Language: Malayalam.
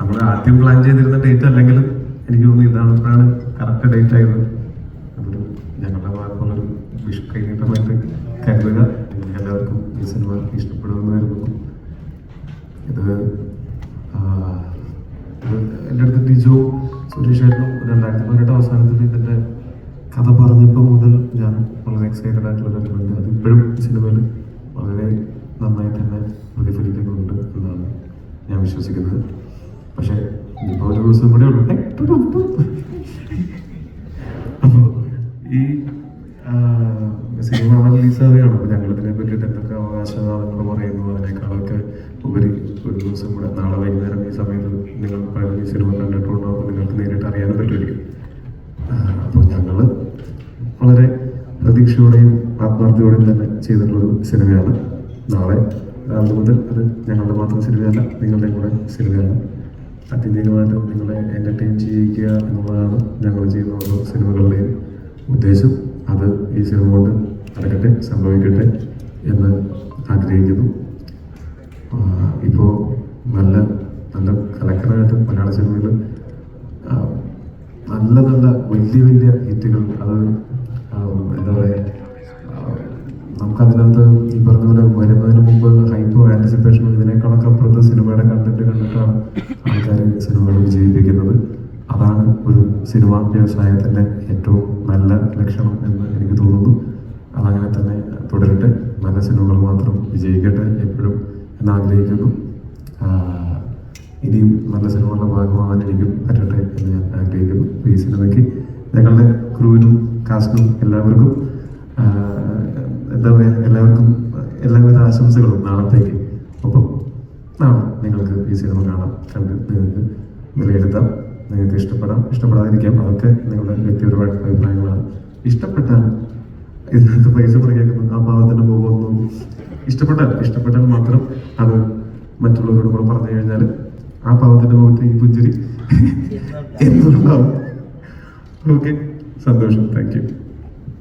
നമ്മൾ ആദ്യം പ്ലാൻ ചെയ്തിരുന്ന ഡേറ്റ് അല്ലെങ്കിലും എനിക്ക് തോന്നുന്നു ഇതാണ് കറക്റ്റ് ഡേറ്റ് ആയത്. അതൊരു ഞങ്ങളുടെ ഭാഗത്തുള്ളൊരു വിഷു കഴിഞ്ഞിട്ടമായിട്ട് കരുതുക. എല്ലാവർക്കും ഈ സിനിമ ഇഷ്ടപ്പെടുമെന്ന് കരുതുന്നു. ഇത് എൻ്റെ അടുത്ത് ടിജോ സുരേഷേട്ടനും 2018 അവസാനത്തിൽ ഇതിൻ്റെ കഥ പറഞ്ഞപ്പോൾ മുതൽ ഞാൻ വളരെ എക്സൈറ്റഡ് ആയിട്ടുള്ള കാര്യമുണ്ട്. അതിപ്പോഴും സിനിമയിൽ വളരെ നന്നായി തന്നെ പ്രതിഫലിക്കുന്നുണ്ട് എന്നാണ് ഞാൻ വിശ്വസിക്കുന്നത്. പക്ഷേ ഇപ്പോൾ ഒരു ദിവസം കൂടെ ഉള്ളൂ. അപ്പോൾ ഈ സിനിമ റിലീസാവുകയാണ്. അപ്പോൾ ഞങ്ങളിതിനെ പറ്റിയിട്ട് എന്തൊക്കെ അവകാശവാദങ്ങൾ പറയുന്നു അതിനേക്കാളൊക്കെ ഉപരി ഒരു ദിവസം കൂടെ നാളെ വൈകുന്നേരം ഈ സമയത്ത് നിങ്ങൾ പലരും ഈ സിനിമ കണ്ടിട്ടുണ്ടോ? അപ്പോൾ നിങ്ങൾക്ക് നേരിട്ട് അറിയാൻ പറ്റുമായിരിക്കും. അപ്പോൾ ഞങ്ങൾ വളരെ പ്രതീക്ഷയോടെയും ആത്മാർത്ഥയോടെയും തന്നെ ചെയ്തിട്ടുള്ളൊരു സിനിമയാണ്. നാളെ രാവിലെ മുതൽ അത് ഞങ്ങളുടെ മാത്രം സിനിമയല്ല, നിങ്ങളുടെയും കൂടെ സിനിമയാണ്. അത്യന്തികമായിട്ട് നിങ്ങളെ എൻ്റർടൈൻ ചെയ്യിക്കുക എന്നുള്ളതാണ് ഞങ്ങൾ ചെയ്യുന്ന ഓരോ സിനിമകളുടെയും ഉദ്ദേശം. അത് ഈ സിനിമ കൊണ്ട് നടക്കട്ടെ, സംഭവിക്കട്ടെ എന്ന് ആഗ്രഹിക്കുന്നു. ഇപ്പോൾ നല്ല നല്ല കലക്കറായിട്ട് മലയാള സിനിമയിൽ നല്ല നല്ല വലിയ വലിയ ഹിറ്റുകൾ, അത് എന്താ പറയുക, നമുക്കതിനകത്ത് ഈ പറഞ്ഞ പോലെ വരുന്നതിന് മുമ്പ് ഹൈപ്പോ ആൻറ്റിസിപ്പേഷനോ ഇതിനേക്കാളൊക്കെ അപ്പുറത്ത് സിനിമയുടെ കണ്ടന്റ് കണ്ടിട്ടാണ് ആൾക്കാർ സിനിമകൾ വിജയിപ്പിക്കുന്നത്. അതാണ് ഒരു സിനിമാ വ്യവസായത്തിൻ്റെ ഏറ്റവും നല്ല ലക്ഷണം എന്ന് എനിക്ക് തോന്നുന്നു. അതങ്ങനെ തന്നെ തുടരട്ടെ, നല്ല സിനിമകൾ മാത്രം വിജയിക്കട്ടെ എപ്പോഴും എന്നാഗ്രഹിക്കുന്നു. ഇനിയും നല്ല സിനിമകളുടെ ഭാഗമാകാൻ എനിക്കും പറ്റട്ടെ എന്ന് ഞാൻ ആഗ്രഹിക്കുന്നു. ഈ സിനിമയ്ക്ക് ഞങ്ങളുടെ ക്രൂവിനും കാസ്റ്റിനും എല്ലാവർക്കും എന്താ പറയുക, എല്ലാവർക്കും എല്ലാവിധ ആശംസകളും നാളത്തേക്ക്. ഒപ്പം നാളെ നിങ്ങൾക്ക് ഈ സിനിമ കാണാം, കണ്ട് നിങ്ങൾക്ക് വിലയിരുത്താം. നിങ്ങൾക്ക് ഇഷ്ടപ്പെടാതിരിക്കാം, അതൊക്കെ നിങ്ങളുടെ വ്യക്തിപരമായിട്ടുള്ള അഭിപ്രായങ്ങളാണ്. ഇഷ്ടപ്പെട്ടാൽ ഇതിനകത്ത് പൈസ പ്രഖ്യാപിക്കുന്നു, ആ പാവത്തിൻ്റെ മുഖമൊന്നും ഇഷ്ടപ്പെട്ടാൽ മാത്രം അത് മറ്റുള്ളവരോട് കൂടെ പറഞ്ഞു കഴിഞ്ഞാൽ ആ പാവത്തിൻ്റെ മുഖത്ത് ഈ പുഞ്ചിരി എന്നുണ്ടാവും. ഓക്കെ, സന്തോഷം. Thank you.